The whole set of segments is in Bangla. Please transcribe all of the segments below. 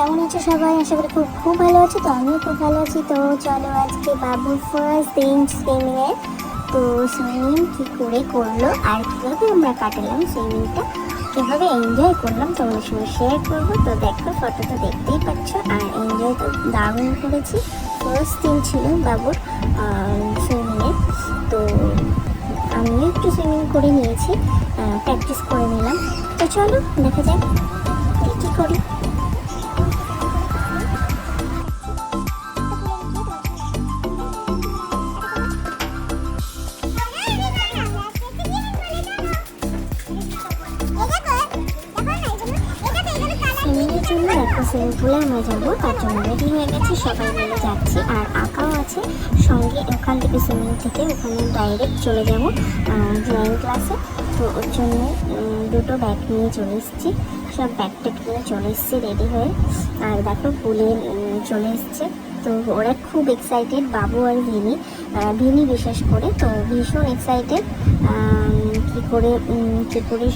কেমন আছো সবাই? আশা করি খুব খুব ভালো আছো। তো আমিও খুব ভালো আছি। তো চলো আজকে বাবুর ফার্স্ট দিন সুইমিংয়ে, তো সুইমিং কী করে করলো আর কীভাবে আমরা কাটালাম সুইমিংটা, কীভাবে এনজয় করলাম তোমার সঙ্গে শেয়ার করবো। তো দেখো, ফটো তো দেখতেই পাচ্ছ। আর এনজয় তো দারুণ করেছি। ফার্স্ট দিন ছিল বাবুর সুইমিংয়ে। তো আমিও একটু সুইমিং করে নিয়েছি, প্র্যাকটিস করে নিলাম। তো চলো দেখা যাক কী করি। সুইমিংয়ের জন্য একটা সুইমিং পুলে আমরা যাবো, তার জন্য রেডি হয়ে গেছি, সবাই মিলে যাচ্ছি। আর আঁকাও আছে সঙ্গে। ওখান থেকে সুইমিং থেকে ওখানে ডাইরেক্ট চলে যাবো ড্রয়িং ক্লাসে। তো ওর জন্য দুটো ব্যাগ নিয়ে চলে এসেছি, সব ব্যাগটা নিয়ে চলে এসেছি রেডি হয়ে। আর দেখো পুলে চলে এসছে। তো ওরা খুব এক্সাইটেড, বাবু আর ভিনি বিশেষ করে। তো ভীষণ এক্সাইটেড, কী করে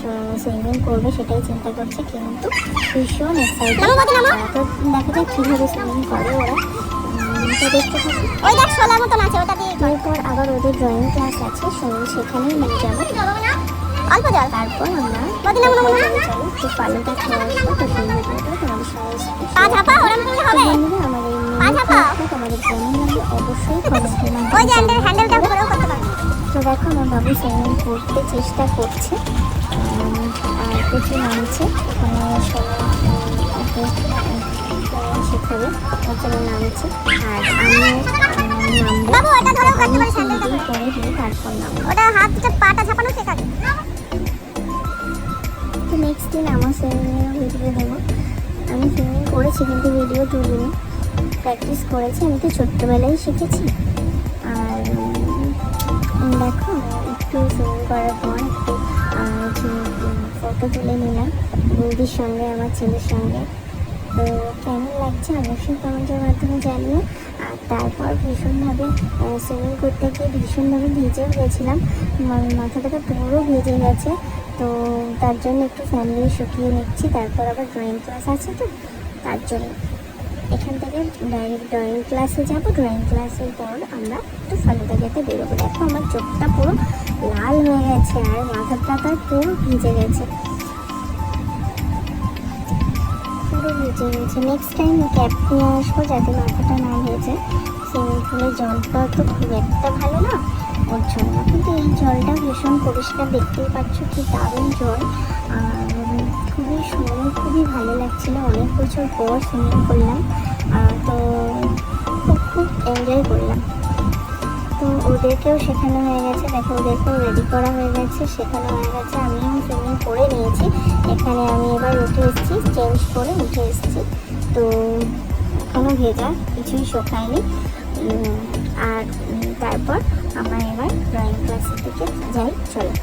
সুইমিং করবে সেটাই চিন্তা করছে, কিন্তু ভীষণ এক্সাইটেড। তো দেখা যাক কীভাবে সুইমিং করে ওরা। তো দেখতে থাকি। এরপর আবার ওদের ড্রয়িং ক্লাস আছে, সেখানেই নিয়ে যাবো। তারপর আমরা একটু ফালুদা খেয়ে আসবো। তো সেই ভিডিওটা তোমাদের সঙ্গে তোমাদের কেমন লাগবে অবশ্যই তো দেখো, আমার বাবু সুইমিং করতে চেষ্টা করছে আর কিছু নামছে। শেখাবে ওর জন্য নামছে। আর আমি নামবো পরে দিয়ে তারপর নামবো। তো নেক্সট দিন আমার সুইমিংয়ের ভিডিও দেবো। আমি সুইমিং করেছি কিন্তু ভিডিও তুলিনি, প্র্যাকটিস করেছি। আমি তো ছোট্টবেলায় শিখেছি। আর দেখো, একটু সুইমিং করার পর একটু ফটো তুলে নিলাম বৌদির সঙ্গে, আমার ছেলের সঙ্গে। তো কেমন লাগছে অবশ্যই কমেন্টের মাধ্যমে জানিও। আর তারপর ভীষণভাবে সুইমিং করতে গিয়ে ভীষণভাবে ভিজেও গেছিলাম, মাথাটাকে পুরো ভিজে গেছে। তো তার জন্য একটু ফ্যামিলি শুকিয়ে নিচ্ছি। তারপর আবার ড্রয়িং ক্লাস আছে, তো তার জন্য এখান থেকে ডাইরেক্ট ড্রয়িং ক্লাসে যাব। ড্রয়িং ক্লাসের পর আমরা একটু ফালুদা খেতে বেরোবো। দেখো, আমার চোখটা পুরো লাল হয়ে গেছে আর মাথাটা তার পুরো ভিজে গেছে, পুরো ভিজে গেছে। নেক্সট টাইম ক্যাপ নিয়ে আসবো যাতে মাথাটা না ভেজে। সুইমিং পুলের জলটা তো খুব একটা ভালো না ওর জন্য, কিন্তু এই জলটা ভীষণ পরিষ্কার, দেখতেই পাচ্ছ কি দারুণ জল। আর খুবই সুন্দর, খুবই ভালো লাগছিল। অনেক বছর পর সুইমিং করলাম, তো খুব এনজয় করলাম। তো ওদেরকেও শেখানো হয়ে গেছে, দেখো ওদেরকেও রেডি করা হয়ে গেছে, শেখানো হয়ে গেছে। আমিও সুইমিং করে নিয়েছি। এখানে আমি এবার উঠে এসেছি, চেঞ্জ করে উঠে এসেছি। তো এখনও ভেজা, কিছুই শোকায়নি। আর তারপর আমরা এবার ড্রয়িং ক্লাসের দিকে যাই। চলো,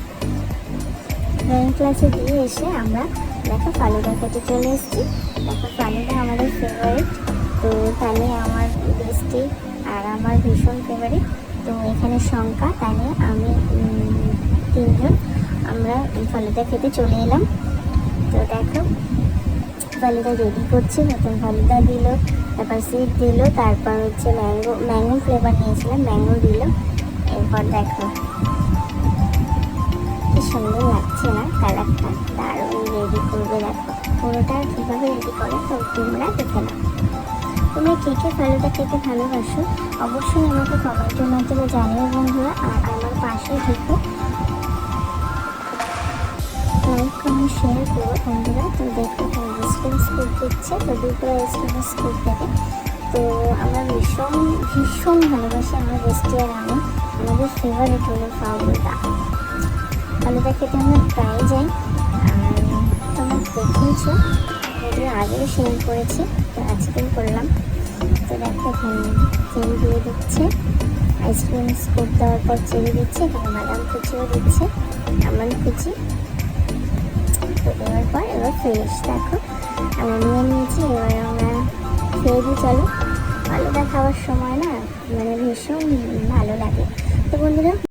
ড্রয়িং ক্লাসে দিয়ে এসে আমরা দেখো ফালুদা খেতে চলে এসেছি। দেখো, ফালুদা আমাদের ফেভারিট। তো তাহলে আমার বেস্টি আর আমার ভীষণ ফেভারিট। তো এখানে শঙ্কা, তাহলে আমি তিনজন আমরা ফালুদা খেতে চলে এলাম। তো দেখো, ফালুদা রেডি করছে, নতুন ফালুদা দিল, তারপর সিড দিল, তারপর হচ্ছে ম্যাঙ্গো ফ্লেভার নিয়েছিলাম, ম্যাঙ্গো দিল। এরপর দেখো কি সুন্দর লাগছে না কালারটা, দারুণ রেডি করবে। দেখো পুরোটা কীভাবে রেডি করে, তো তোমরা দেখে নাও। তোমরা কে কে ফালুদা খেতে ভালোবাসো অবশ্যই আমাকে কমেন্টের মাধ্যমে জানিও বন্ধুরা। আর আমার পাশে থেকো, লাইক কমেন্ট শেয়ার করো বন্ধুরা। তো দেখো, আইসক্রিম স্কুপ দিচ্ছে, তো দুটো আইসক্রিম স্কুপ দেবে। তো আমরা ভীষণ ভীষণ ভালোবাসি, আমার বেস্টি আর আমি। আমাদের ফেভারিট হলো ফালুদা। ফালুদা খেতে আমরা প্রায় যাই। আর তোমরা দেখেছো, যদিও আগেও শেয়ার করেছি, তো আজকেও করলাম। তো দেখো, এখানে চেরি দিয়ে দিচ্ছে, আইসক্রিম স্কুপ দেওয়ার পর চেরি দিচ্ছে, এখানে বাদাম কুচিও দিচ্ছে, আমন্ড কুচি। তো দেওয়ার পর এবার ফ্রেশ দেখো আমরা নিয়ে নিয়েছি। এবার আমরা খেয়ে দিই। চলো, ফালুদা খাওয়ার সময় না মানে ভীষণ ভালো লাগে। তো বন্ধুরা,